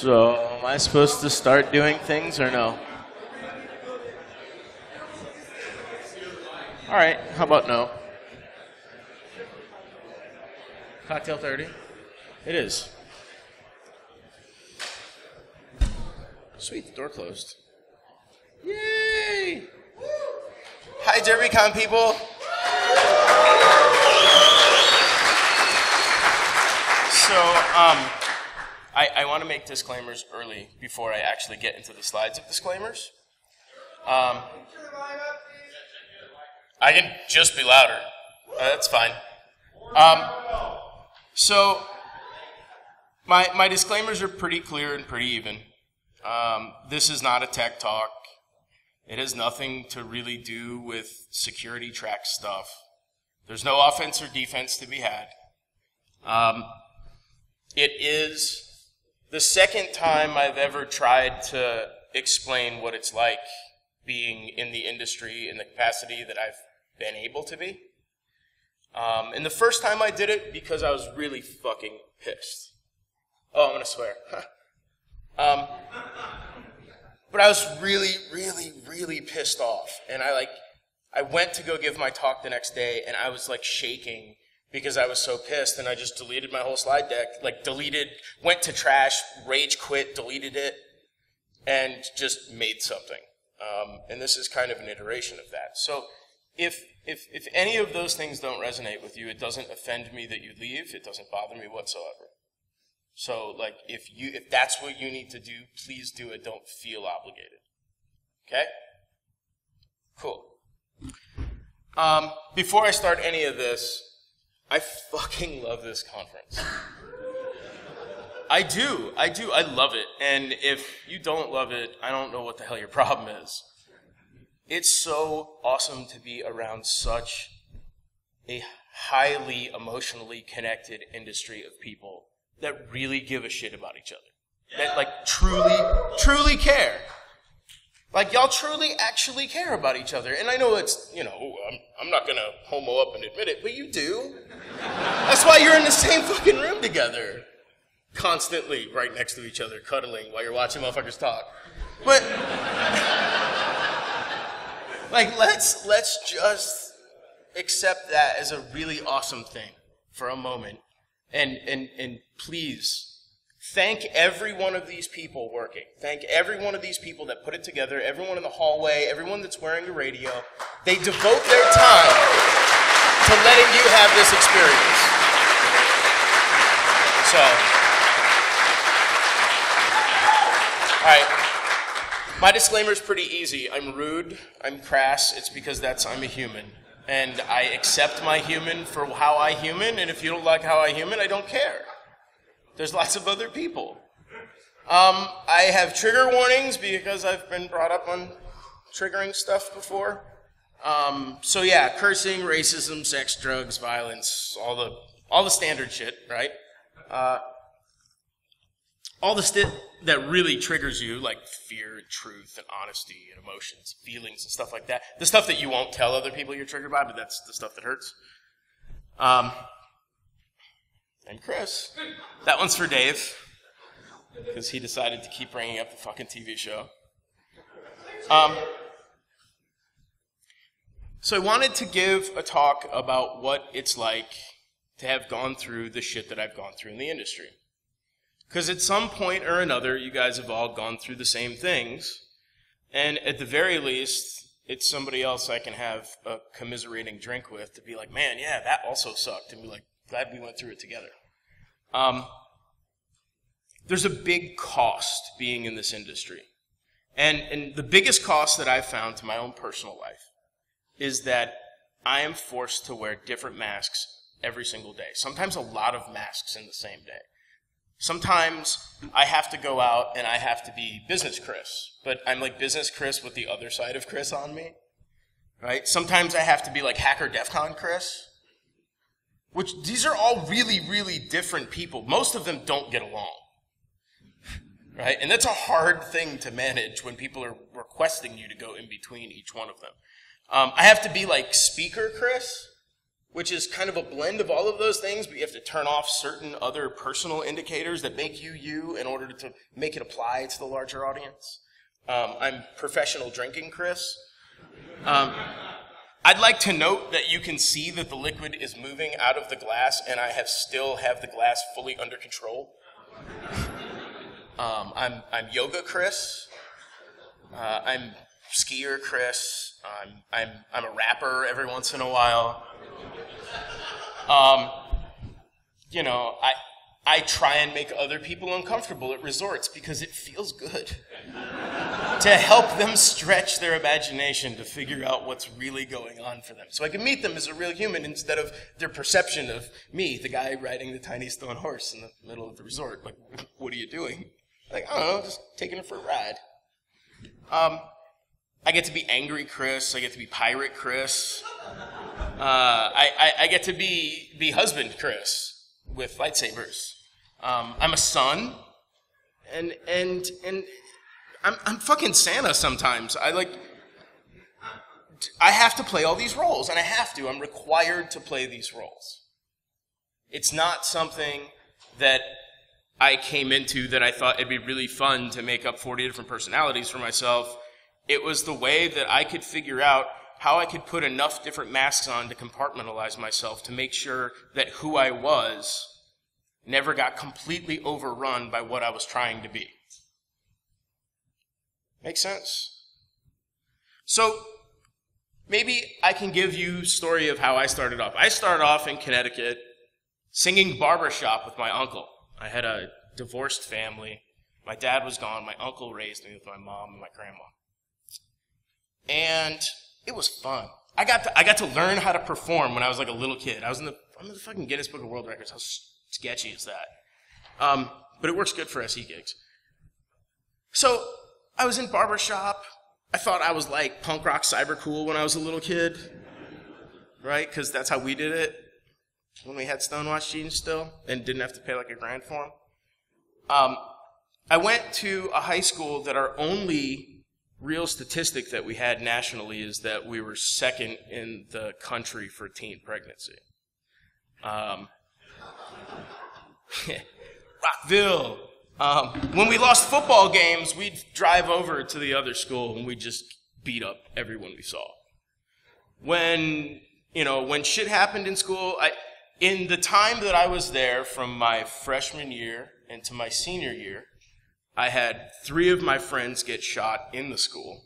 So, am I supposed to start doing things or no? All right, how about no? Cocktail 30? It is. Sweet, the door closed. Yay! Hi, Derbycon people. So, I want to make disclaimers early before I actually get into the slides of disclaimers. I can just be louder. That's fine. So, my disclaimers are pretty clear and pretty even. This is not a tech talk. It has nothing to really do with security track stuff. There's no offense or defense to be had. It is the second time I've ever tried to explain what it's like being in the industry in the capacity that I've been able to be. And the first time I did it because I was really fucking pissed. Oh, I'm gonna swear. But I was really pissed off. And I went to go give my talk the next day and I was like shaking because I was so pissed, and I just deleted my whole slide deck, went to trash, rage quit, deleted it, and just made something. And this is kind of an iteration of that. So if any of those things don't resonate with you, it doesn't offend me that you leave, it doesn't bother me whatsoever. So if that's what you need to do, please do it, don't feel obligated. Okay? Cool. Before I start any of this, I fucking love this conference. I do. I love it. And if you don't love it, I don't know what the hell your problem is. It's so awesome to be around such a highly emotionally connected industry of people that really give a shit about each other. That truly care. Y'all truly actually care about each other. And I know it's, I'm not going to homo up and admit it, but you do. That's why you're in the same fucking room together. Constantly right next to each other, cuddling while you're watching motherfuckers talk. But, let's just accept that as a really awesome thing for a moment. And please, thank every one of these people working. Thank every one of these people that put it together, everyone in the hallway, everyone that's wearing a radio. They devote their time to letting you have this experience. So, all right. My disclaimer is pretty easy. I'm rude, I'm crass, it's because I'm a human. And I accept my human for how I human, and if you don't like how I human, I don't care. There's lots of other people. I have trigger warnings because I've been brought up on triggering stuff before. So yeah, cursing, racism, sex, drugs, violence, all the standard shit, right? All the that really triggers you, like fear and truth and honesty and emotions, feelings and stuff like that. The stuff that you won't tell other people you're triggered by, but that's the stuff that hurts. And Chris. That one's for Dave, because he decided to keep bringing up the fucking TV show. So I wanted to give a talk about what it's like to have gone through the shit that I've gone through in the industry. Because at some point or another, you guys have all gone through the same things, and at the very least, it's somebody else I can have a commiserating drink with to be like, man, yeah, that also sucked, and be like, glad we went through it together. There's a big cost being in this industry. And the biggest cost that I've found to my own personal life is that I am forced to wear different masks every single day. Sometimes a lot of masks in the same day. Sometimes I have to go out and I have to be business Chris, but I'm like business Chris with the other side of Chris on me, right? Sometimes I have to be like hacker DEFCON Chris, which these are all really different people. Most of them don't get along, right? And that's a hard thing to manage when people are requesting you to go in between each one of them. I have to be like speaker Chris, which is kind of a blend of all of those things, but you have to turn off certain other personal indicators that make you you in order to make it apply to the larger audience. I'm professional drinking Chris. I'd like to note that you can see that the liquid is moving out of the glass, and I still have the glass fully under control. I'm yoga Chris. I'm skier Chris. I'm a rapper every once in a while. I try and make other people uncomfortable at resorts because it feels good to help them stretch their imagination to figure out what's really going on for them. So I can meet them as a real human instead of their perception of me, the guy riding the tiny stone horse in the middle of the resort. Like, what are you doing? Like, I don't know, just taking it for a ride. I get to be angry Chris. I get to be pirate Chris. I get to be husband Chris with lightsabers. I'm a son, and I'm fucking Santa sometimes. I have to play all these roles, and I have to. I'm required to play these roles. It's not something that I came into that I thought it'd be really fun to make up 40 different personalities for myself. It was the way that I could figure out how I could put enough different masks on to compartmentalize myself to make sure that who I was never got completely overrun by what I was trying to be. Make sense? So maybe I can give you a story of how I started off. I started off in Connecticut singing barbershop with my uncle. I had a divorced family. My dad was gone. My uncle raised me with my mom and my grandma. And it was fun. I got to learn how to perform when I was like a little kid. I'm in the fucking Guinness Book of World Records. How sketchy is that? But it works good for SE gigs. So I was in barbershop. I thought I was like punk rock cyber cool when I was a little kid, right? Because that's how we did it when we had stonewashed jeans still and didn't have to pay like $1,000 for them. I went to a high school that our only real statistic that we had nationally is that we were second in the country for teen pregnancy. Rockville. When we lost football games, we'd drive over to the other school and we'd just beat up everyone we saw. When shit happened in school, in the time that I was there from my freshman year into my senior year, I had 3 of my friends get shot in the school.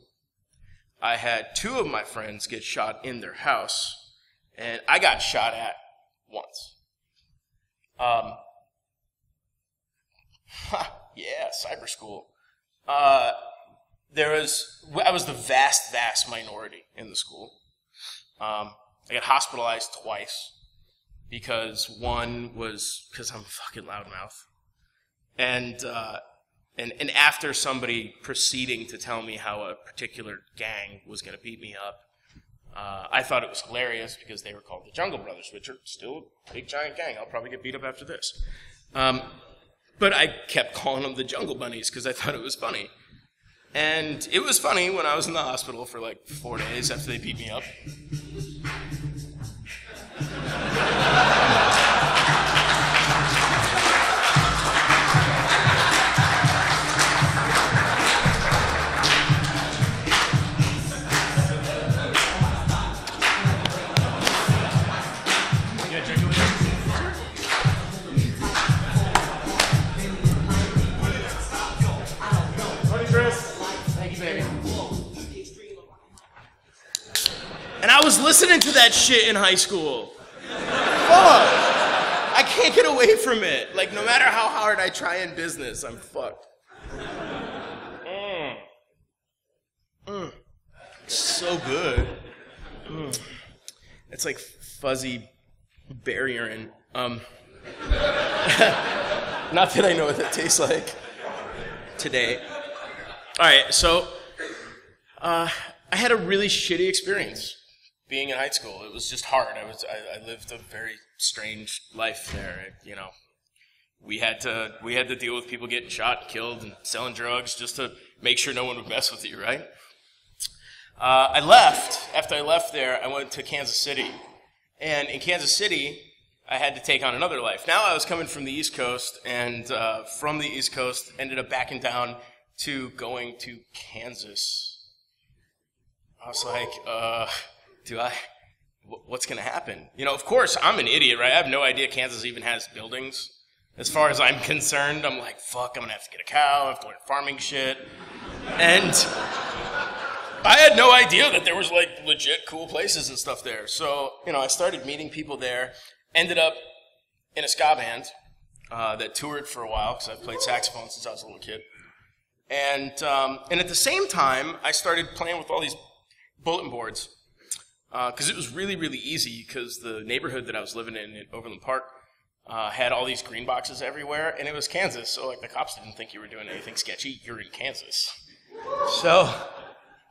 I had 2 of my friends get shot in their house, and I got shot at once. Yeah, cyber school. I was the vast minority in the school. I got hospitalized twice because one was because I'm a fucking loudmouth, and after somebody proceeding to tell me how a particular gang was going to beat me up, I thought it was hilarious because they were called the Jungle Brothers, which are still a big giant gang. I'll probably get beat up after this. But I kept calling them the Jungle Bunnies because I thought it was funny. And it was funny when I was in the hospital for like 4 days after they beat me up. And I was listening to that shit in high school. Fuck. I can't get away from it. Like, no matter how hard I try in business, I'm fucked. So good. It's like fuzzy bear urine. Not that I know what that tastes like today. All right, so I had a really shitty experience being in high school. It was just hard. I lived a very strange life there. We had to deal with people getting shot and killed and selling drugs just to make sure no one would mess with you, right? I left. After I left there, I went to Kansas City, And in Kansas City, I had to take on another life. Now I was coming from the East Coast, and from the East Coast, ended up backing down to going to Kansas. I was like, what's going to happen? You know, of course, I'm an idiot, right? I have no idea Kansas even has buildings. As far as I'm concerned, I'm like, fuck, I'm going to have to get a cow, I have to learn farming shit. And I had no idea that there was, like, legit cool places and stuff there. So, you know, I started meeting people there, ended up in a ska band that toured for a while, because I've played saxophone since I was a little kid. And at the same time, I started playing with all these bulletin boards, because it was really, really easy, because the neighborhood that I was living in Overland Park had all these green boxes everywhere, and it was Kansas, so like the cops didn't think you were doing anything sketchy. You're in Kansas.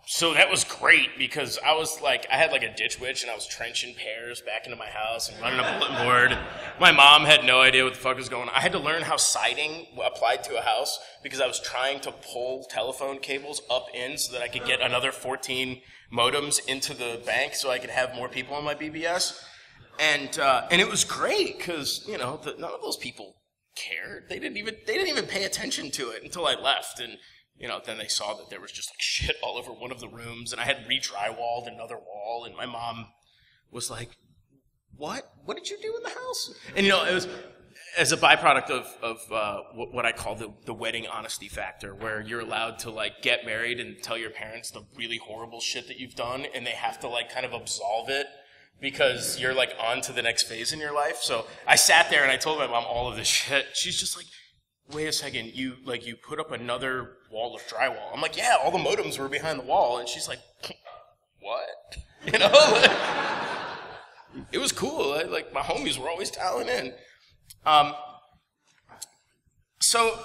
So that was great, because I was like, I had like a ditch witch, and I was trenching pears back into my house and running a bulletin board. My mom had no idea what the fuck was going on. I had to learn how siding applied to a house, because I was trying to pull telephone cables up in so that I could get another 14 modems into the bank so I could have more people on my BBS. And it was great, because, you know, none of those people cared. They didn't even pay attention to it until I left. And, you know, then they saw that there was just like shit all over one of the rooms, and I had re-drywalled another wall, and my mom was like, what did you do in the house? And, you know, it was as a byproduct of what I call the wedding honesty factor, where you're allowed to like get married and tell your parents the really horrible shit that you've done, and they have to like kind of absolve it, because you're like on to the next phase in your life. So I sat there and I told my mom all of this shit. She's just like, wait a second, you put up another wall of drywall. I'm like, yeah, all the modems were behind the wall. And she's like, what? You know, like, it was cool. Like my homies were always dialing in. So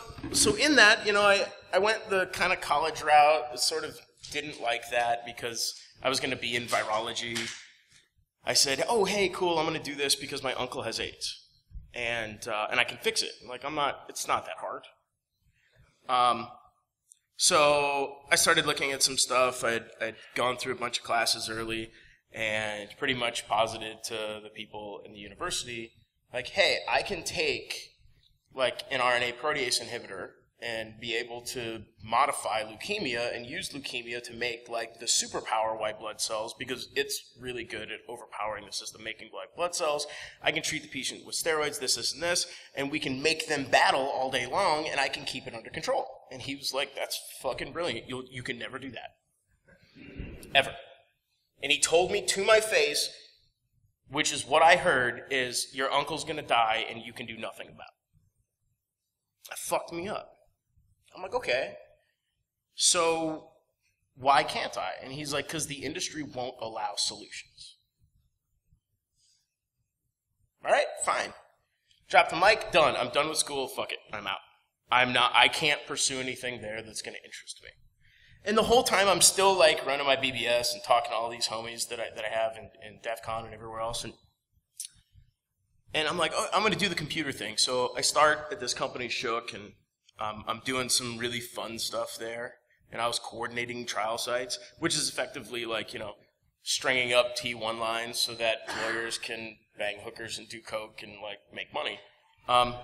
in that, you know, I went the kind of college route. Sort of didn't like that, because I was going to be in virology. I said, oh, hey, cool, I'm going to do this because my uncle has AIDS. And I can fix it. Like, it's not that hard. So I started looking at some stuff. I'd gone through a bunch of classes early, and pretty much posited to the people in the university, like, hey, I can take, like, an RNA protease inhibitor and be able to modify leukemia and use leukemia to make, like, the superpower white blood cells, because it's really good at overpowering the system, making white blood cells. I can treat the patient with steroids, this, and this, and we can make them battle all day long, and I can keep it under control. And he was like, that's fucking brilliant. You can never do that. Ever. And he told me to my face, which is what I heard, is your uncle's going to die, and you can do nothing about it. That fucked me up. I'm like, okay, so why can't I? And he's like, because the industry won't allow solutions. All right, fine. Drop the mic, done. I'm done with school, fuck it, I'm out. I can't pursue anything there that's going to interest me. And the whole time I'm still like running my BBS and talking to all these homies that I have in Defcon and everywhere else. And I'm like, oh, I'm going to do the computer thing. So I start at this company, Shook, and I'm doing some really fun stuff there, and I was coordinating trial sites, which is effectively like, you know, stringing up T1 lines so that lawyers can bang hookers and do coke and, like, make money. I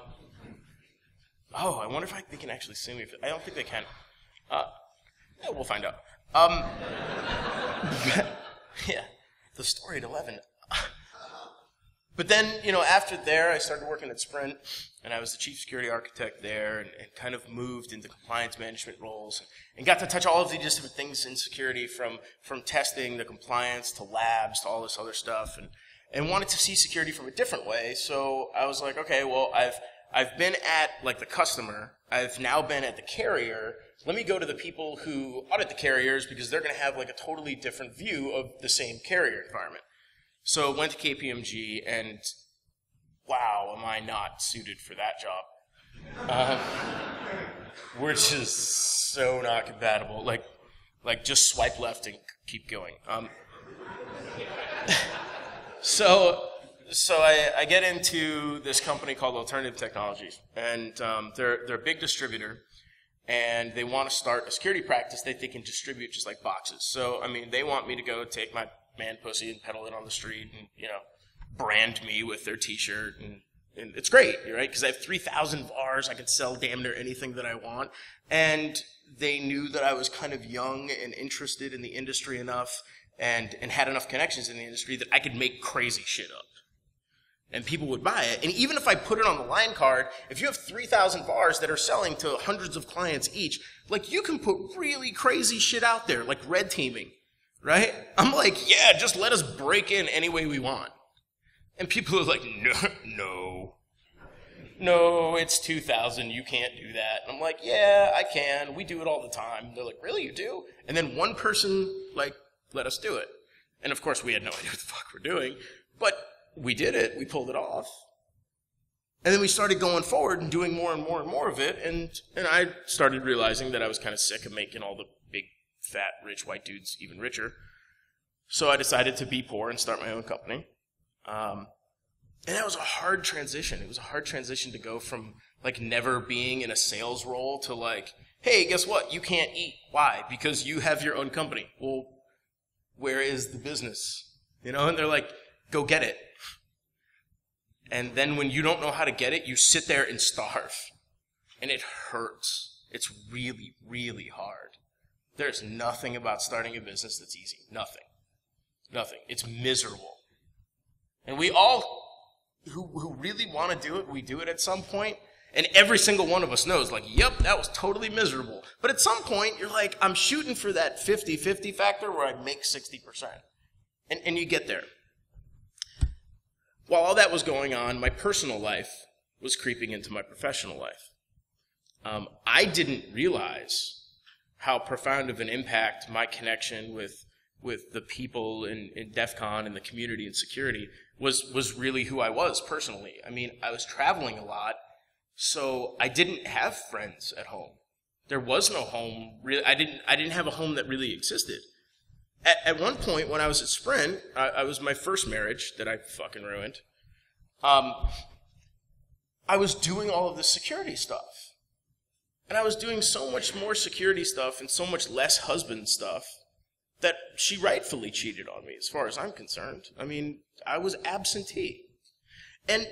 wonder if they can actually sue me. I don't think they can. Yeah, we'll find out. Yeah, the story at 11. But then, you know, after there, I started working at Sprint, and I was the chief security architect there, and kind of moved into compliance management roles, and got to touch all of these different things in security, from testing, the compliance, to labs, to all this other stuff, and wanted to see security from a different way. So I was like, okay, well, I've been at, like, the customer. I've now been at the carrier. Let me go to the people who audit the carriers, because they're going to have, like, a totally different view of the same carrier environment. So went to KPMG, and wow, am I not suited for that job. We're just so not compatible. Like just swipe left and keep going. So I get into this company called Alternative Technologies, and they're a big distributor, and they want to start a security practice that they can distribute just like boxes. So, I mean, they want me to go take my man pussy and peddle it on the street and, you know, brand me with their t-shirt, and it's great, right? Because I have 3,000 VARs. I can sell damn near anything that I want. And they knew that I was kind of young and interested in the industry enough and had enough connections in the industry that I could make crazy shit up. And people would buy it. And even if I put it on the line card, if you have 3,000 VARs that are selling to hundreds of clients each, like, you can put really crazy shit out there, like red teaming, right? I'm like, yeah, just let us break in any way we want. And people are like, no, it's 2,000, you can't do that. And I'm like, yeah, I can. We do it all the time. They're like, really, you do? And then one person, like, let us do it. And of course, we had no idea what the fuck we're doing. But we did it. We pulled it off. And then we started going forward and doing more and more and more of it. And I started realizing that I was kind of sick of making all the big, fat, rich white dudes even richer. So I decided to be poor and start my own company. And that was a hard transition. It was a hard transition to go from, like, never being in a sales role to, like, hey, guess what? You can't eat. Why? Because you have your own company. Well, where is the business? You know, and they're like, go get it. And then when you don't know how to get it, you sit there and starve. And it hurts. It's really, really hard. There's nothing about starting a business that's easy. Nothing. Nothing. It's miserable. And we all, who really want to do it, we do it at some point. And every single one of us knows, like, yep, that was totally miserable. But at some point, you're like, I'm shooting for that 50-50 factor where I make 60%. And you get there. While all that was going on, my personal life was creeping into my professional life. I didn't realize how profound of an impact my connection with the people in DEF CON and the community and security was really who I was personally. I mean, I was traveling a lot, so I didn't have friends at home. There was no home. Really, I didn't have a home that really existed. At one point, when I was at Sprint, I was my first marriage that I fucking ruined. I was doing all of this security stuff. And I was doing so much more security stuff and so much less husband stuff that she rightfully cheated on me, as far as I'm concerned. I mean, I was absentee. And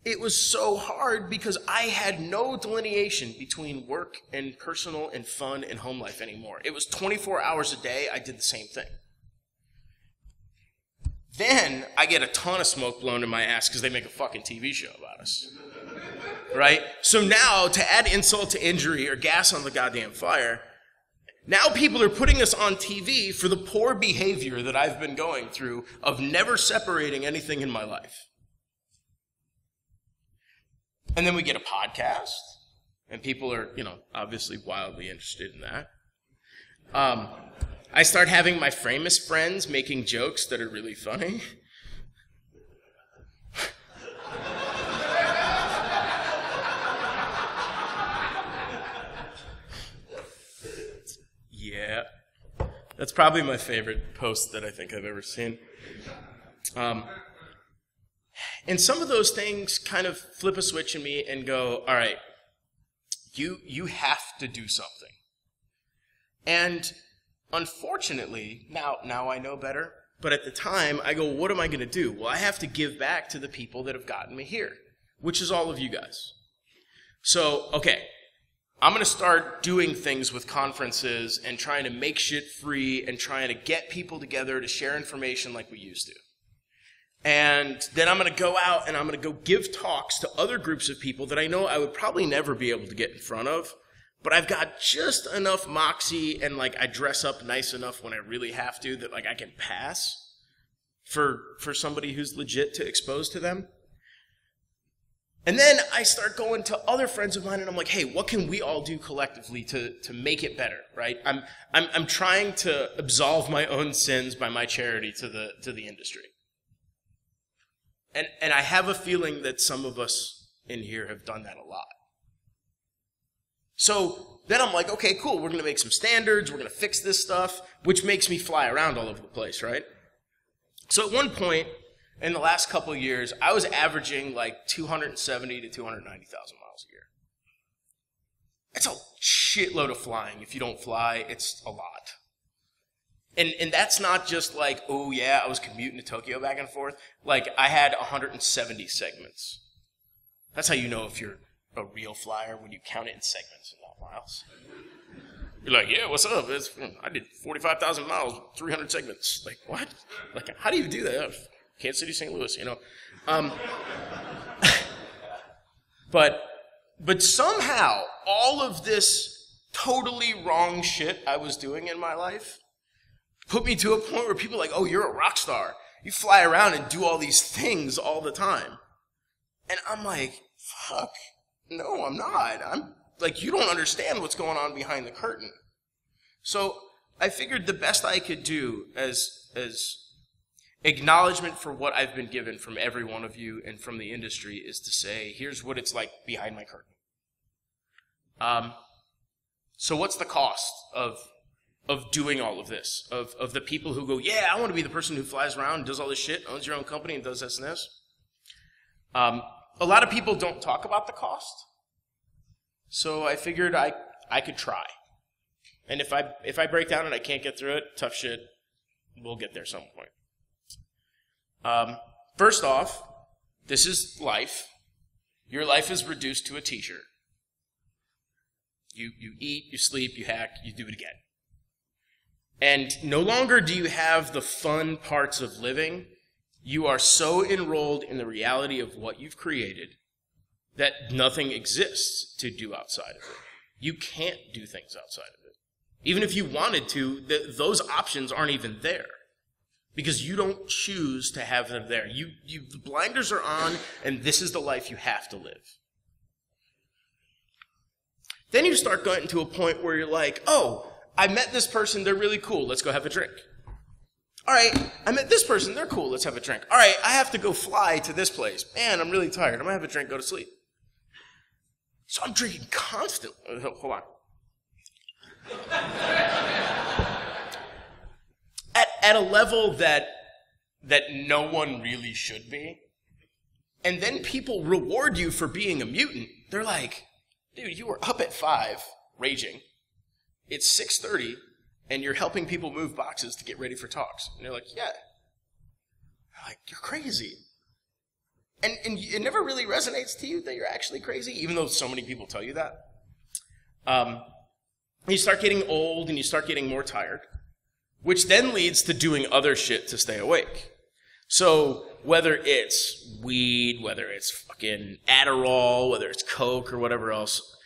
it was so hard because I had no delineation between work and personal and fun and home life anymore. It was 24 hours a day, I did the same thing. Then I get a ton of smoke blown in my ass because they make a fucking TV show about us. Right? So now, to add insult to injury or gas on the goddamn fire, now people are putting us on TV for the poor behavior that I've been going through of never separating anything in my life. And then we get a podcast, and people are, obviously wildly interested in that. I start having my famous friends making jokes that are really funny. Yeah, that's probably my favorite post that I think I've ever seen. And some of those things kind of flip a switch in me and go, all right, you have to do something. And unfortunately, now I know better, but at the time, I go, what am I going to do? Well, I have to give back to the people that have gotten me here, which is all of you guys. So, okay, I'm going to start doing things with conferences and trying to make shit free and trying to get people together to share information like we used to. And then I'm going to go out and I'm going to go give talks to other groups of people that I know I would probably never be able to get in front of, but I've got just enough moxie and, like, I dress up nice enough when I really have to that, like, I can pass for somebody who's legit to expose to them. And then I start going to other friends of mine and I'm like, hey, what can we all do collectively to make it better, right? I'm trying to absolve my own sins by my charity to the industry. And I have a feeling that some of us in here have done that a lot. So then I'm like, okay, cool, we're going to make some standards, we're going to fix this stuff, which makes me fly around all over the place, right? So at one point, in the last couple of years, I was averaging like 270 to 290,000 miles a year. That's a shitload of flying. If you don't fly, it's a lot. And that's not just like, oh yeah, I was commuting to Tokyo back and forth. Like, I had 170 segments. That's how you know if you're a real flyer, when you count it in segments and not miles. You're like, yeah, what's up? I did 45,000 miles, 300 segments. Like, what? Like, how do you do that? Kansas City, St. Louis, you know. But somehow, all of this totally wrong shit I was doing in my life put me to a point where people are like, oh, you're a rock star. You fly around and do all these things all the time. And I'm like, fuck, no, I'm not. I'm like, you don't understand what's going on behind the curtain. So I figured the best I could do as acknowledgement for what I've been given from every one of you and from the industry is to say, here's what it's like behind my curtain. So what's the cost of doing all of this? Of the people who go, yeah, I want to be the person who flies around and does all this shit, owns your own company and does this and this. A lot of people don't talk about the cost. So I figured I could try. And if I break down and I can't get through it, tough shit, we'll get there some point. First off, this is life. Your life is reduced to a t-shirt. You eat, you sleep, you hack, you do it again. And no longer do you have the fun parts of living. You are so enrolled in the reality of what you've created that nothing exists to do outside of it. You can't do things outside of it. Even if you wanted to, those options aren't even there. Because you don't choose to have them there. The blinders are on, and this is the life you have to live. Then you start getting to a point where you're like, oh, I met this person, they're really cool, let's go have a drink. All right, I met this person, they're cool, let's have a drink. All right, I have to go fly to this place. Man, I'm really tired, I'm going to have a drink, go to sleep. So I'm drinking constantly. Hold on. At a level that no one really should be. And then people reward you for being a mutant. They're like, dude, you were up at 5, raging. It's 6:30, and you're helping people move boxes to get ready for talks. And they're like, yeah. They're like, you're crazy. And it never really resonates to you that you're actually crazy, even though so many people tell you that. You start getting old, and you start getting more tired, which then leads to doing other shit to stay awake. So whether it's weed, whether it's fucking Adderall, whether it's Coke or whatever else,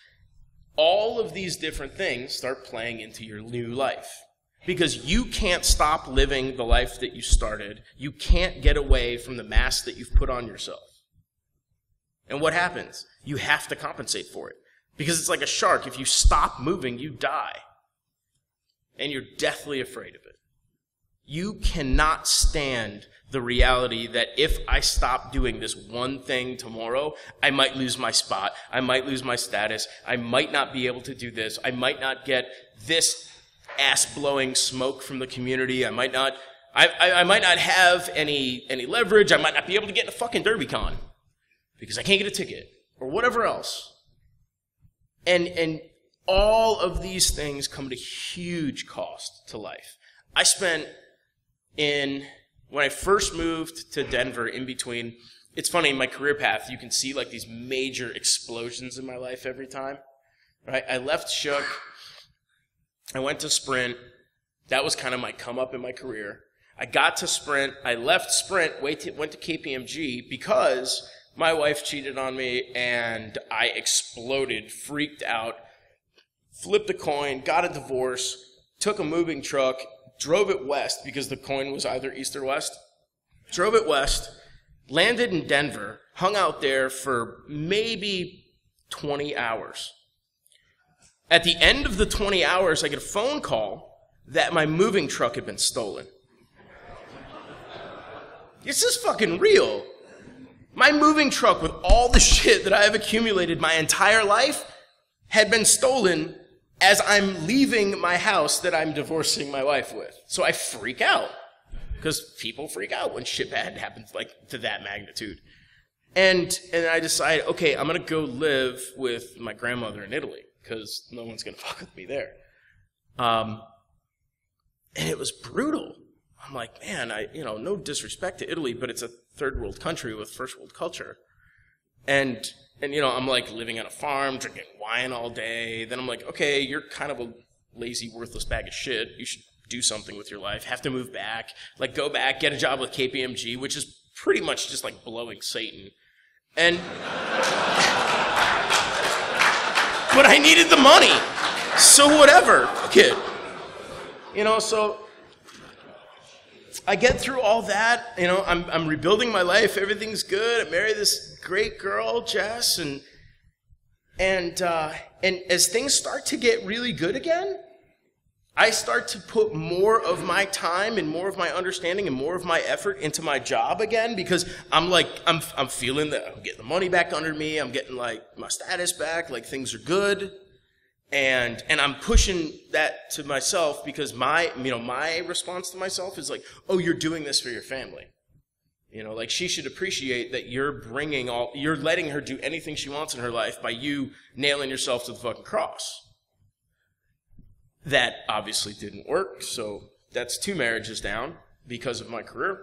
all of these different things start playing into your new life. Because you can't stop living the life that you started. You can't get away from the mask that you've put on yourself. And what happens? You have to compensate for it. Because it's like a shark. If you stop moving, you die. And you're deathly afraid of it. You cannot stand the reality that if I stop doing this one thing tomorrow, I might lose my spot, I might lose my status, I might not be able to do this, I might not get this ass-blowing smoke from the community, I might not have any leverage, I might not be able to get in a fucking Derbycon because I can't get a ticket, or whatever else. And all of these things come at a huge cost to life. I spent when I first moved to Denver, in between, it's funny, in my career path, you can see like these major explosions in my life every time. Right? I left Shook, I went to Sprint, that was kind of my come up in my career. I got to Sprint, I left Sprint, went to KPMG because my wife cheated on me and I exploded, freaked out, flipped a coin, got a divorce, took a moving truck, drove it west because the coin was either east or west. Drove it west, landed in Denver, hung out there for maybe 20 hours. At the end of the 20 hours, I get a phone call that my moving truck had been stolen. This is fucking real. My moving truck with all the shit that I have accumulated my entire life had been stolen as I'm leaving my house that I'm divorcing my wife with. So I freak out, because people freak out when shit bad happens like to that magnitude. And I decide, okay, I'm going to go live with my grandmother in Italy, because no one's going to fuck with me there. And And it was brutal. I'm like, man, no disrespect to Italy, but it's a third world country with first world culture. And I'm like living on a farm, drinking wine all day. Then I'm like, okay, you're kind of a lazy, worthless bag of shit. You should do something with your life. Have to move back, like go back, get a job with KPMG, which is pretty much just like blowing Satan. And but I needed the money, so whatever, fuck it. So I get through all that. I'm rebuilding my life. Everything's good. I marry this great girl, Jess, and as things start to get really good again, I start to put more of my time and more of my understanding and more of my effort into my job again, because I'm feeling that I'm getting the money back under me. I'm getting like my status back, like things are good. And I'm pushing that to myself because my response to myself is like, oh, you're doing this for your family. Like she should appreciate that you're letting her do anything she wants in her life by you nailing yourself to the fucking cross. That obviously didn't work, so that's 2 marriages down because of my career.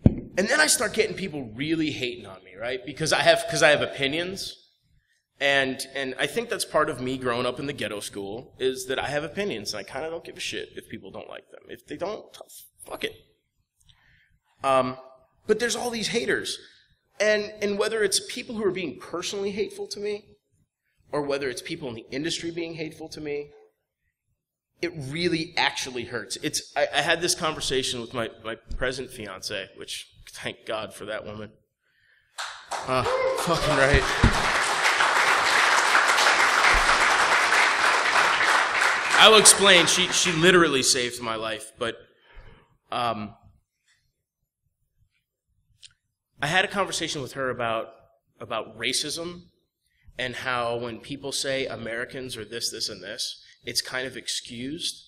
And then I start getting people really hating on me, right? Because I have opinions. And I think that's part of me growing up in the ghetto school, is that I have opinions, and I kind of don't give a shit if people don't like them. If they don't, fuck it. But there's all these haters. And whether it's people who are being personally hateful to me, or whether it's people in the industry being hateful to me, it really actually hurts. I had this conversation with my present fiance, which, thank God for that woman. Fucking right. I will explain. She literally saved my life, but I had a conversation with her about racism and how when people say Americans are this, this, and this, it's kind of excused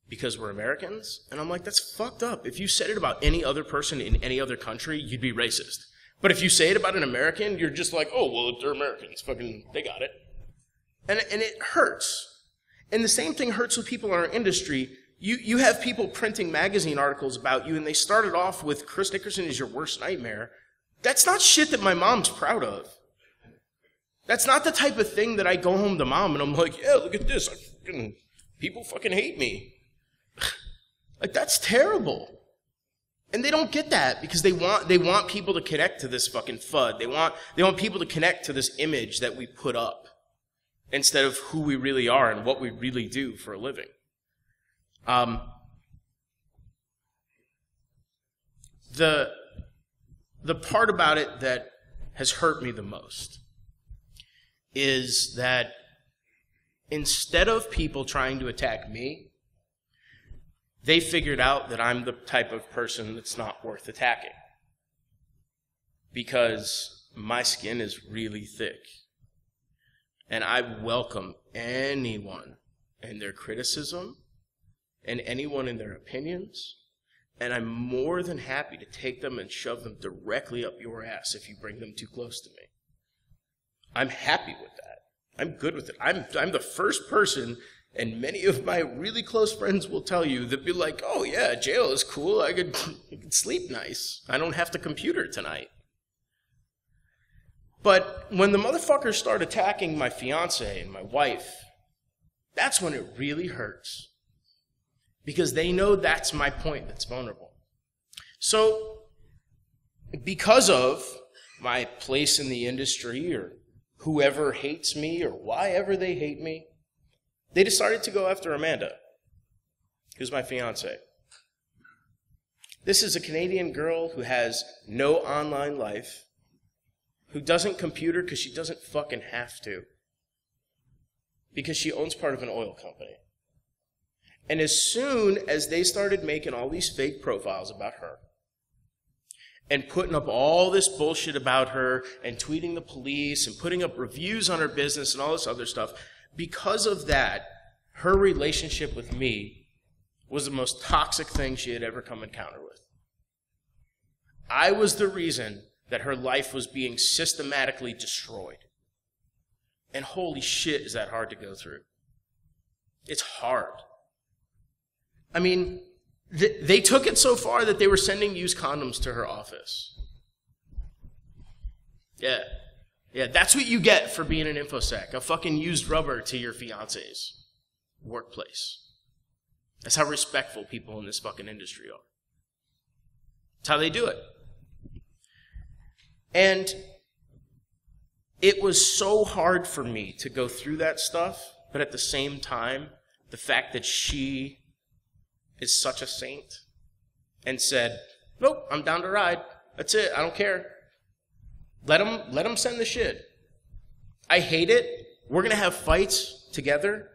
because we're Americans. And I'm like, that's fucked up. If you said it about any other person in any other country, you'd be racist. But if you say it about an American, you're just like, oh, well, they're Americans. Fucking, they got it. And it hurts. And the same thing hurts with people in our industry. You have people printing magazine articles about you, and they started off with Chris Dickerson is your worst nightmare. That's not shit that my mom's proud of. That's not the type of thing that I go home to mom and I'm like, yeah, look at this. People fucking hate me. Like, that's terrible. And they don't get that because they want people to connect to this fucking FUD. They want people to connect to this image that we put up instead of who we really are and what we really do for a living. The part about it that has hurt me the most is that instead of people trying to attack me, they figured out that I'm the type of person that's not worth attacking. Because my skin is really thick. And I welcome anyone and their criticism and anyone in their opinions. And I'm more than happy to take them and shove them directly up your ass if you bring them too close to me. I'm happy with that. I'm good with it. I'm the first person, and many of my really close friends will tell you, that be like, oh yeah, jail is cool. I could sleep nice. I don't have to computer tonight. But when the motherfuckers start attacking my fiance and my wife, that's when it really hurts. Because they know that's my point that's vulnerable. So, because of my place in the industry, or whoever hates me, or why ever they hate me, they decided to go after Amanda, who's my fiance. This is a Canadian girl who has no online life, who doesn't computer because she doesn't fucking have to, because she owns part of an oil company. And as soon as they started making all these fake profiles about her, and putting up all this bullshit about her, and tweeting the police, and putting up reviews on her business, and all this other stuff, because of that, her relationship with me was the most toxic thing she had ever come encounter with. I was the reason that her life was being systematically destroyed. And holy shit, is that hard to go through. It's hard. I mean, they took it so far that they were sending used condoms to her office. Yeah. Yeah, that's what you get for being an infosec. A fucking used rubber to your fiance's workplace. That's how respectful people in this fucking industry are. That's how they do it. And it was so hard for me to go through that stuff, but at the same time, the fact that she is such a saint and said, nope, I'm down to ride. That's it. I don't care. Let them send the shit. I hate it. We're going to have fights together.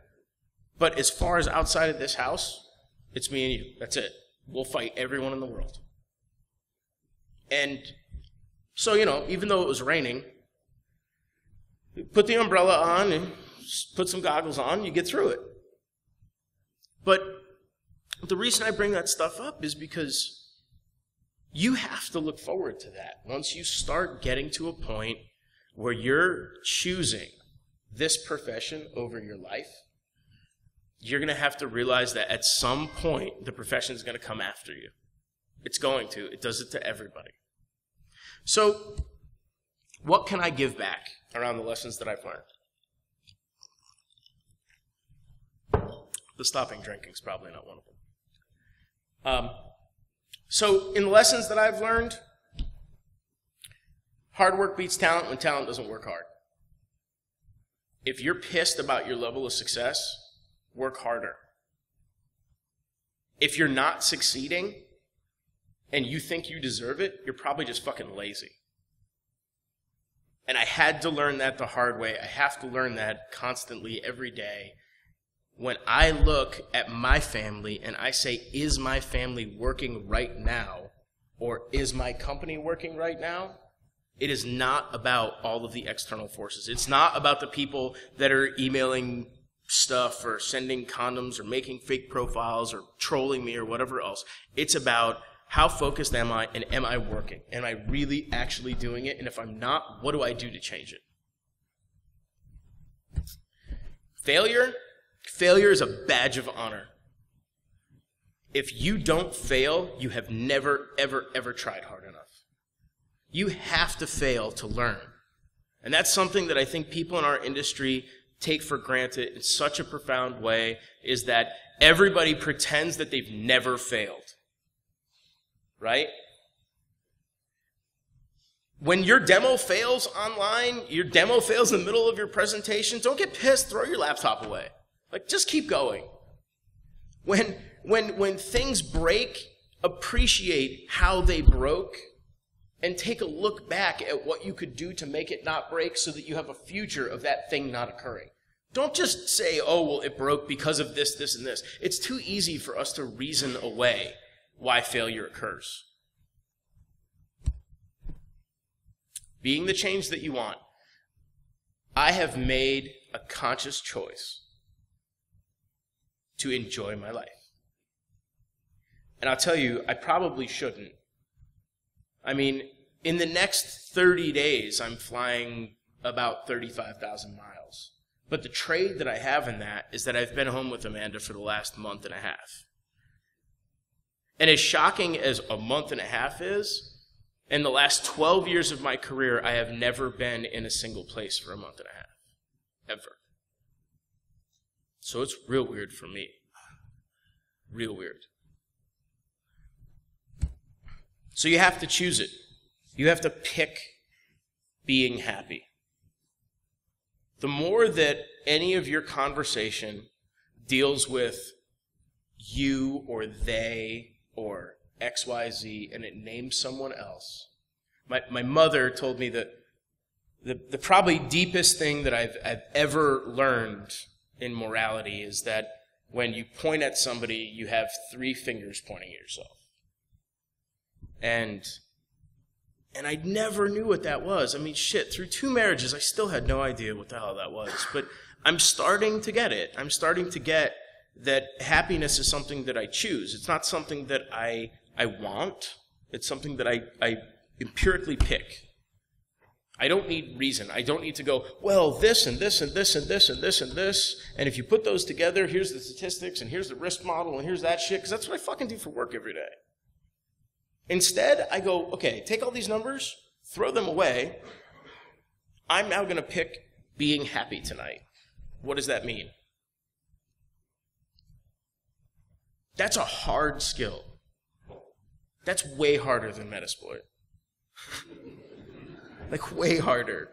But as far as outside of this house, it's me and you. That's it. We'll fight everyone in the world. And so, even though it was raining, put the umbrella on and put some goggles on, you get through it. But the reason I bring that stuff up is because you have to look forward to that. Once you start getting to a point where you're choosing this profession over your life, you're going to have to realize that at some point, the profession is going to come after you. It's going to. It does it to everybody. So, what can I give back around the lessons that I've learned? The stopping drinking is probably not one of them. So, in the lessons that I've learned, hard work beats talent when talent doesn't work hard. If you're pissed about your level of success, work harder. If you're not succeeding and you think you deserve it, you're probably just fucking lazy. And I had to learn that the hard way. I have to learn that constantly every day. When I look at my family and I say, is my family working right now? Or is my company working right now? It is not about all of the external forces. It's not about the people that are emailing stuff or sending condoms or making fake profiles or trolling me or whatever else. It's about how focused am I and am I working? Am I really actually doing it? And if I'm not, what do I do to change it? Failure is a badge of honor. If you don't fail, you have never, ever, ever tried hard enough. You have to fail to learn. And that's something that I think people in our industry take for granted in such a profound way, is that everybody pretends that they've never failed. Right? When your demo fails online, your demo fails in the middle of your presentation, don't get pissed, throw your laptop away. Like, just keep going. When things break, appreciate how they broke and take a look back at what you could do to make it not break so that you have a future of that thing not occurring. Don't just say, oh, well, it broke because of this, this, and this. It's too easy for us to reason away why failure occurs. Being the change that you want. I have made a conscious choice to enjoy my life. And I'll tell you, I probably shouldn't. I mean, in the next 30 days, I'm flying about 35,000 miles. But the trade that I have in that is that I've been home with Amanda for the last month and a half. And as shocking as a month and a half is, in the last 12 years of my career, I have never been in a single place for a month and a half. Ever. So it's real weird for me. Real weird. So you have to choose it. You have to pick being happy. The more that any of your conversation deals with you or they or XYZ and it names someone else. My mother told me that the probably deepest thing that I've ever learned in morality is that when you point at somebody, you have 3 fingers pointing at yourself. And I never knew what that was. I mean, shit, through 2 marriages, I still had no idea what the hell that was. But I'm starting to get it. I'm starting to get that happiness is something that I choose. It's not something that I want. It's something that I empirically pick. I don't need reason. I don't need to go, well, this and this and this and this and this and this, and if you put those together, here's the statistics, and here's the risk model, and here's that shit, because that's what I fucking do for work every day. Instead, I go, okay, take all these numbers, throw them away. I'm now going to pick being happy tonight. What does that mean? That's a hard skill. That's way harder than Metasploit. Like, way harder.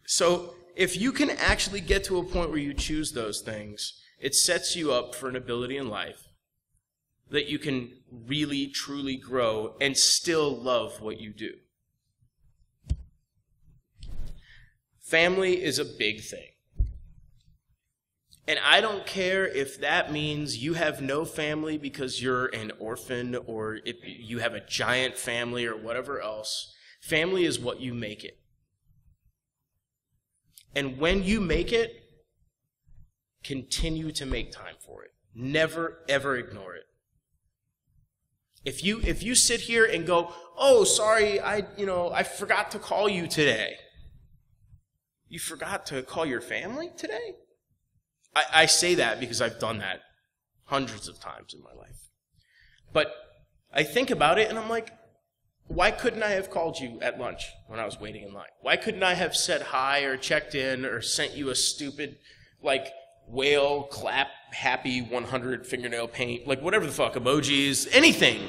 So, if you can actually get to a point where you choose those things, it sets you up for an ability in life that you can really, truly grow and still love what you do. Family is a big thing. And I don't care if that means you have no family because you're an orphan, or if you have a giant family or whatever else. Family is what you make it. And when you make it, continue to make time for it. Never, ever ignore it. If you sit here and go, oh, sorry, I forgot to call you today. You forgot to call your family today? I say that because I've done that hundreds of times in my life. But I think about it and I'm like, why couldn't I have called you at lunch when I was waiting in line? Why couldn't I have said hi or checked in or sent you a stupid, like, whale, clap, happy, 100 fingernail paint, like whatever the fuck, emojis, anything,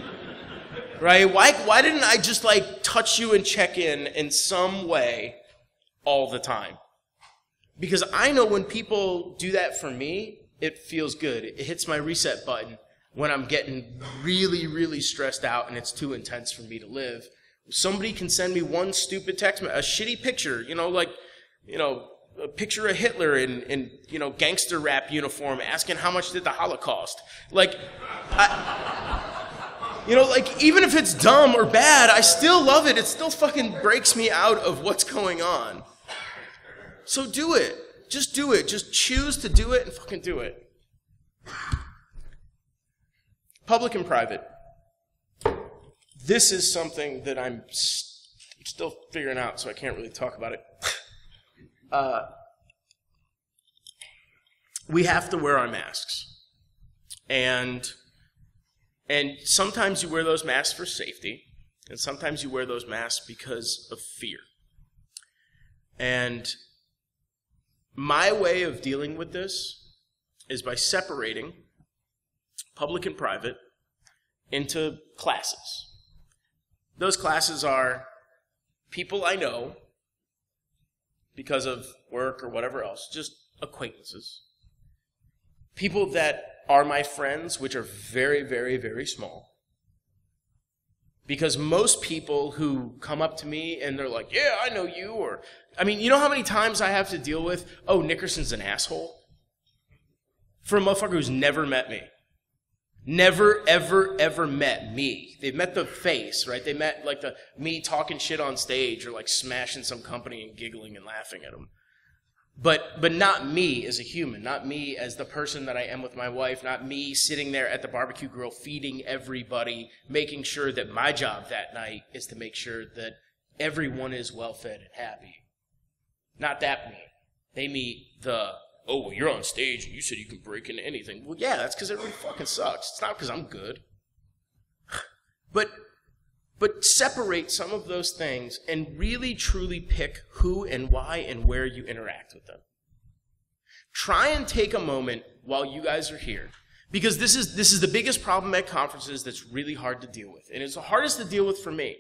right? Why didn't I just, like, touch you and check in some way all the time? Because I know when people do that for me, it feels good. It hits my reset button when I'm getting really, really stressed out and it's too intense for me to live. Somebody can send me one stupid text, a shitty picture, a picture of Hitler in gangster rap uniform asking how much did the Holocaust. Like, even if it's dumb or bad, I still love it. It still fucking breaks me out of what's going on. So do it. Just do it. Just choose to do it and fucking do it. Public and private. This is something that I'm still figuring out, so I can't really talk about it. We have to wear our masks. And sometimes you wear those masks for safety, and sometimes you wear those masks because of fear. And my way of dealing with this is by separating public and private into classes. Those classes are people I know because of work or whatever else, just acquaintances. People that are my friends, which are very, very, very small. Because most people who come up to me and they're like, yeah, I know you, or, you know how many times I have to deal with, oh, Nickerson's an asshole? For a motherfucker who's never met me. Never, ever, ever met me. They've met the face, right? They met, like, me talking shit on stage or, like, smashing some company and giggling and laughing at them. But not me as a human, not me as the person that I am with my wife, not me sitting there at the barbecue grill feeding everybody, making sure that my job that night is to make sure that everyone is well-fed and happy. Not that me. They meet the, oh, well, you're on stage and you said you can break into anything. Well, yeah, that's because everybody fucking sucks. It's not because I'm good. But separate some of those things and really truly pick who and why and where you interact with them. Try and take a moment while you guys are here, because this is the biggest problem at conferences that's really hard to deal with, and it's the hardest to deal with for me.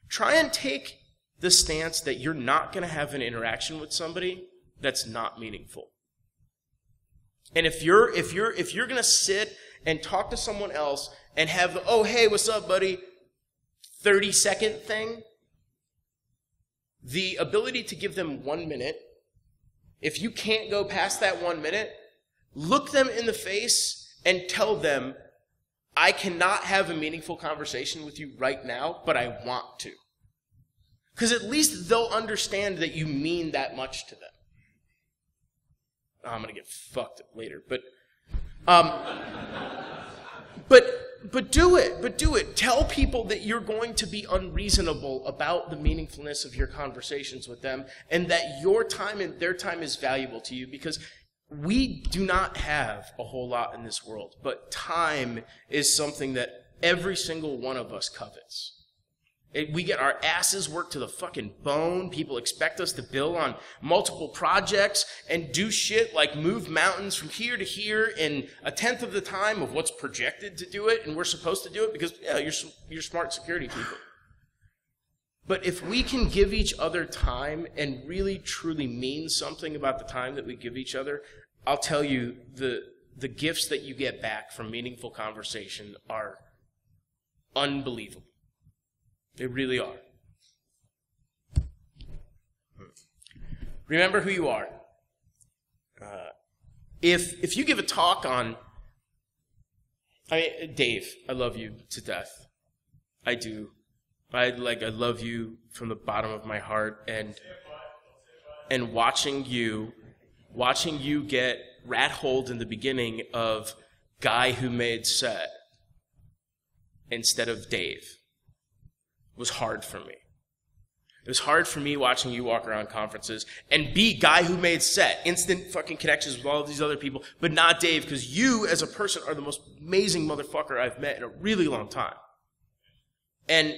Try and take the stance that you're not going to have an interaction with somebody that's not meaningful. And if you're going to sit and talk to someone else and have the, oh, hey, what's up, buddy, 30-second thing, the ability to give them 1 minute, if you can't go past that 1 minute, look them in the face and tell them, I cannot have a meaningful conversation with you right now, but I want to. Because at least they'll understand that you mean that much to them. Oh, I'm going to get fucked later, but But do it. Tell people that you're going to be unreasonable about the meaningfulness of your conversations with them, and that your time and their time is valuable to you, because we do not have a whole lot in this world, but time is something that every single one of us covets. We get our asses worked to the fucking bone. People expect us to bill on multiple projects and do shit like move mountains from here to here in 1/10 of the time of what's projected to do it, and we're supposed to do it because, yeah, you're smart security people. But if we can give each other time and really truly mean something about the time that we give each other, I'll tell you, the gifts that you get back from meaningful conversation are unbelievable. They really are. Remember who you are. If you give a talk on, Dave, I love you to death. I do. I love you from the bottom of my heart, and watching you get rat-holed in the beginning of Guy Who Made Set instead of Dave was hard for me. It was hard for me watching you walk around conferences and be Guy Who Made Set, instant fucking connections with all of these other people, but not Dave, because you as a person are the most amazing motherfucker I've met in a really long time. And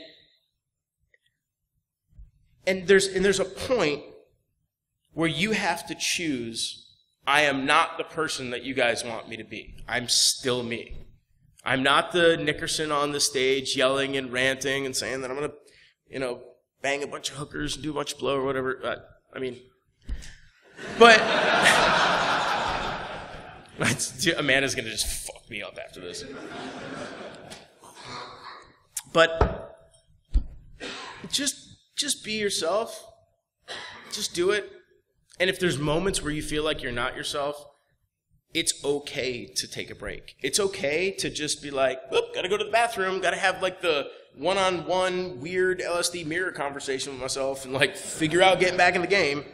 there's a point where you have to choose, I am not the person that you guys want me to be. I'm still me. I'm not the Nickerson on the stage yelling and ranting and saying that I'm going to, bang a bunch of hookers and do a bunch of blow or whatever. But Amanda's going to just fuck me up after this. But just be yourself. Just do it. And if there's moments where you feel like you're not yourself, it's okay to take a break. It's okay to just be like, whoop, gotta go to the bathroom, gotta have like the one-on-one weird LSD mirror conversation with myself and like figure out getting back in the game.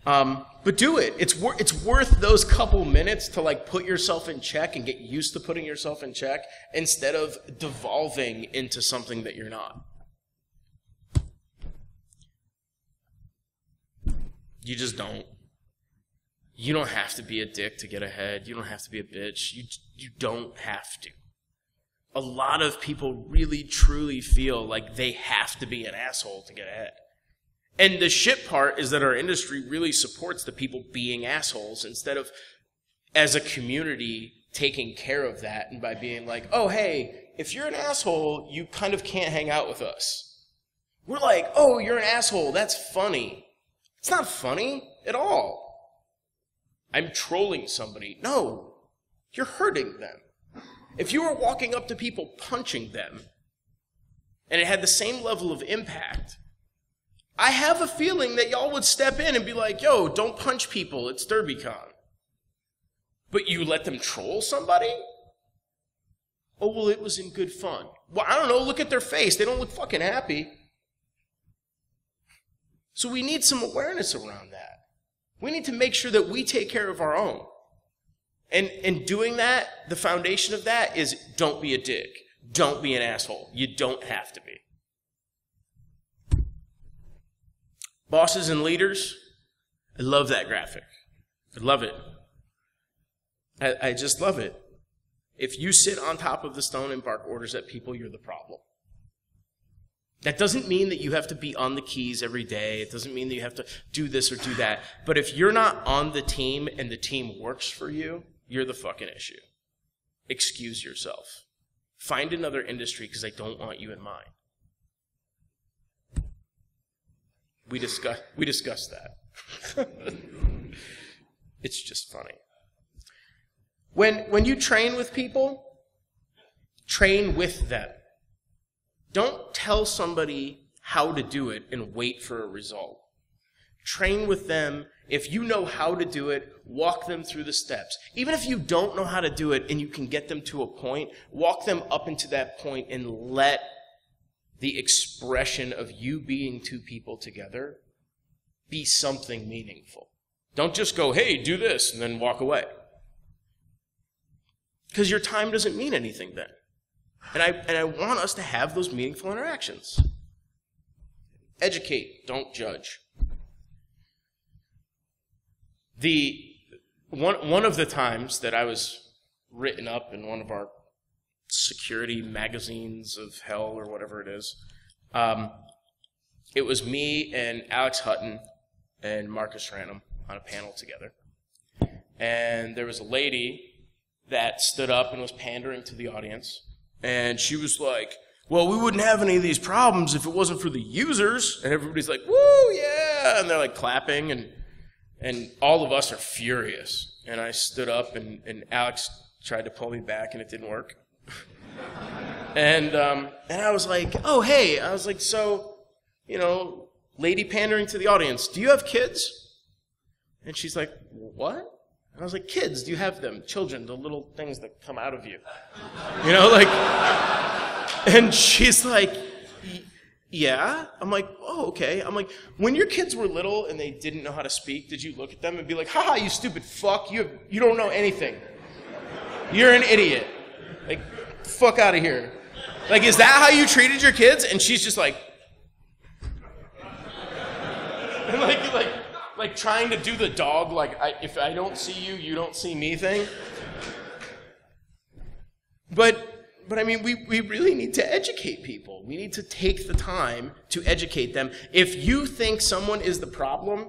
But do it. It's worth those couple minutes to like put yourself in check and get used to putting yourself in check instead of devolving into something that you're not. You just don't. You don't have to be a dick to get ahead. You don't have to be a bitch. You don't have to. A lot of people really, truly feel like they have to be an asshole to get ahead. And the shit part is that our industry really supports the people being assholes instead of, as a community, taking care of that and by being like, oh, hey, if you're an asshole, you kind of can't hang out with us. We're like, oh, you're an asshole. That's funny. It's not funny at all. I'm trolling somebody. No, you're hurting them. If you were walking up to people punching them, and it had the same level of impact, I have a feeling that y'all would step in and be like, yo, don't punch people, it's Derbycon. But you let them troll somebody? Oh, well, it was in good fun. Well, I don't know, look at their face. They don't look fucking happy. So we need some awareness around that. We need to make sure that we take care of our own. And doing that, the foundation of that is don't be a dick. Don't be an asshole. You don't have to be. Bosses and leaders, I love that graphic. I love it. I just love it. If you sit on top of the stone and bark orders at people, you're the problem. That doesn't mean that you have to be on the keys every day. It doesn't mean that you have to do this or do that. But if you're not on the team and the team works for you, you're the fucking issue. Excuse yourself. Find another industry because I don't want you in mine. We discussed that. It's just funny. When you train with people, train with them. Don't tell somebody how to do it and wait for a result. Train with them. If you know how to do it, walk them through the steps. Even if you don't know how to do it and you can get them to a point, walk them up into that point and let the expression of you being two people together be something meaningful. Don't just go, hey, do this, and then walk away. Because your time doesn't mean anything then. And I want us to have those meaningful interactions. Educate, don't judge. One of the times that I was written up in one of our security magazines of hell or whatever it is, it was me and Alex Hutton and Marcus Ranum on a panel together. And there was a lady that stood up and was pandering to the audience. And she was like, well, we wouldn't have any of these problems if it wasn't for the users. And everybody's like, woo, yeah. And they're like clapping. And all of us are furious. And I stood up and Alex tried to pull me back and it didn't work. And I was like, oh, hey. I was like, so, lady pandering to the audience, do you have kids? And she's like, what? And I was like, kids, do you have them? Children, the little things that come out of you. And she's like, yeah. I'm like, oh, okay. I'm like, when your kids were little and they didn't know how to speak, did you look at them and be like, haha, you stupid fuck, you don't know anything. You're an idiot. Like, fuck out of here. Like, is that how you treated your kids? And she's just like, and like trying to do the dog, like, if I don't see you, you don't see me thing. But I mean, we really need to educate people. We need to take the time to educate them. If you think someone is the problem,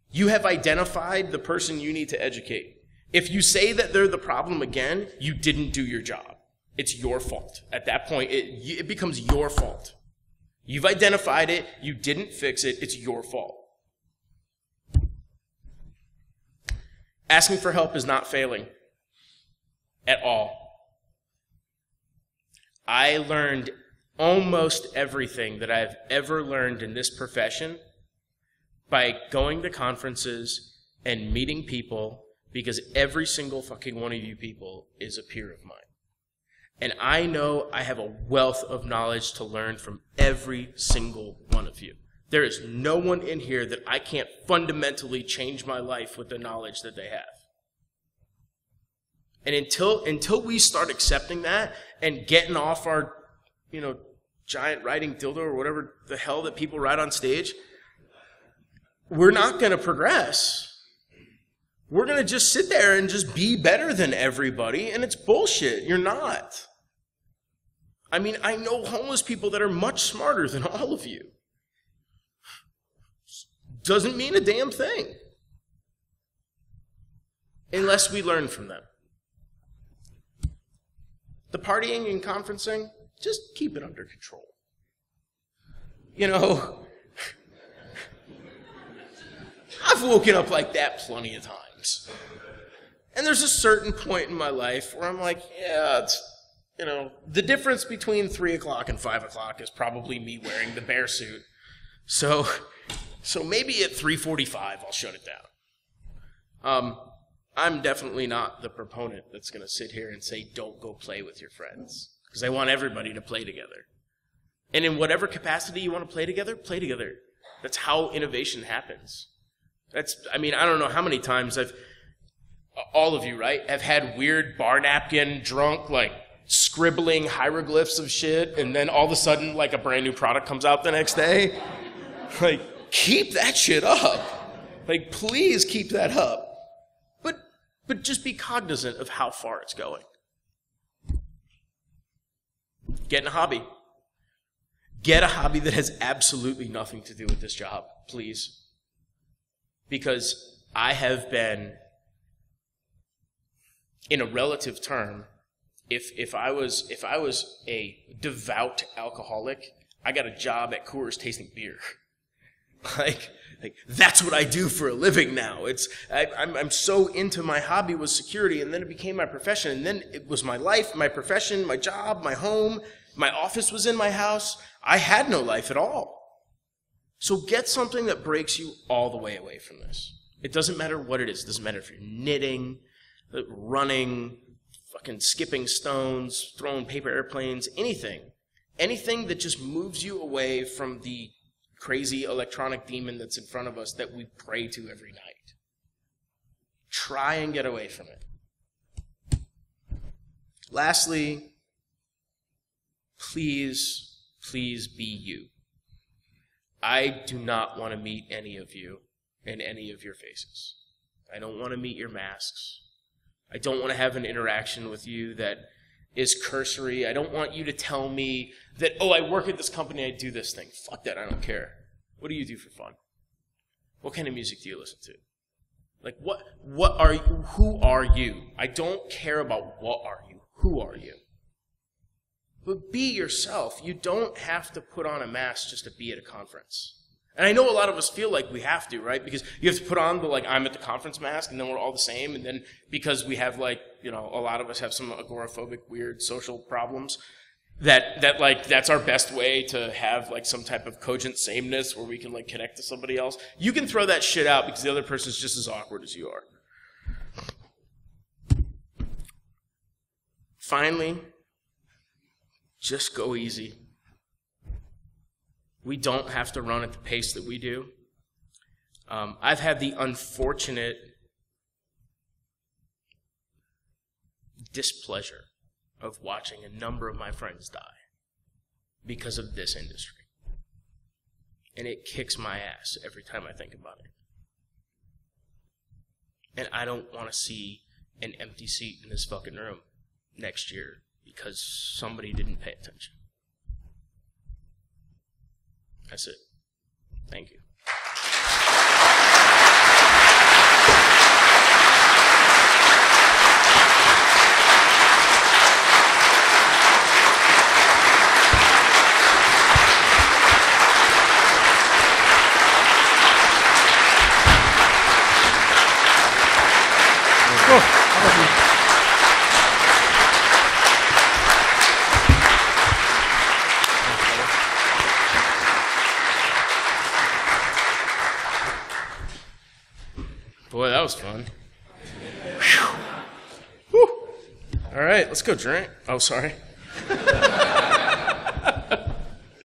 you have identified the person you need to educate. If you say that they're the problem again, you didn't do your job. It's your fault. At that point, it becomes your fault. You've identified it. You didn't fix it. It's your fault. Asking for help is not failing at all. I learned almost everything that I've ever learned in this profession by going to conferences and meeting people, because every single fucking one of you people is a peer of mine. And I know I have a wealth of knowledge to learn from every single one of you. There is no one in here that I can't fundamentally change my life with the knowledge that they have. And until we start accepting that and getting off our, giant riding dildo or whatever the hell that people ride on stage, we're not going to progress. We're going to just sit there and just be better than everybody, and it's bullshit. You're not. I mean, I know homeless people that are much smarter than all of you. Doesn't mean a damn thing. Unless we learn from them. The partying and conferencing, just keep it under control. I've woken up like that plenty of times. And there's a certain point in my life where I'm like, yeah, it's, the difference between 3 o'clock and 5 o'clock is probably me wearing the bear suit. So maybe at 3:45 I'll shut it down. I'm definitely not the proponent that's going to sit here and say, don't go play with your friends. Because I want everybody to play together. And in whatever capacity you want to play together, play together. That's how innovation happens. I don't know how many times all of you, right, have had weird bar napkin drunk, like, scribbling hieroglyphs of shit, and then all of a sudden, like, a brand new product comes out the next day. Like, keep that shit up. Like, please keep that up. But just be cognizant of how far it's going. Get in a hobby. Get a hobby that has absolutely nothing to do with this job, please. Because I have been, in a relative term, if I was a devout alcoholic, I got a job at Coors tasting beer. Like that's what I do for a living now. I'm so into my hobby was security, and then it became my profession, and then it was my life, my profession, my job, my home. My office was in my house. I had no life at all. So get something that breaks you all the way away from this. It doesn't matter what it is. It doesn't matter if you're knitting, running, fucking skipping stones, throwing paper airplanes, anything. Anything that just moves you away from the crazy electronic demon that's in front of us that we pray to every night. Try and get away from it. Lastly, please, please be you. I do not want to meet any of you in any of your faces. I don't want to meet your masks. I don't want to have an interaction with you that is cursory. I don't want you to tell me that, oh, I work at this company, I do this thing. Fuck that, I don't care. What do you do for fun? What kind of music do you listen to? Like, what are you? Who are you? I don't care about what are you. Who are you? But be yourself. You don't have to put on a mask just to be at a conference. And I know a lot of us feel like we have to, right? Because you have to put on the, like, I'm at the conference mask, and then we're all the same. And then because we have, like, you know, a lot of us have some agoraphobic, weird social problems, that's our best way to have, like, some type of cogent sameness where we can, like, connect to somebody else. You can throw that shit out because the other person's just as awkward as you are. Finally, just go easy. We don't have to run at the pace that we do. I've had the unfortunate displeasure of watching a number of my friends die because of this industry. And it kicks my ass every time I think about it. And I don't want to see an empty seat in this fucking room next year because somebody didn't pay attention. That's it. Thank you. Boy, that was fun. Whew. All right, let's go drink. Oh, sorry.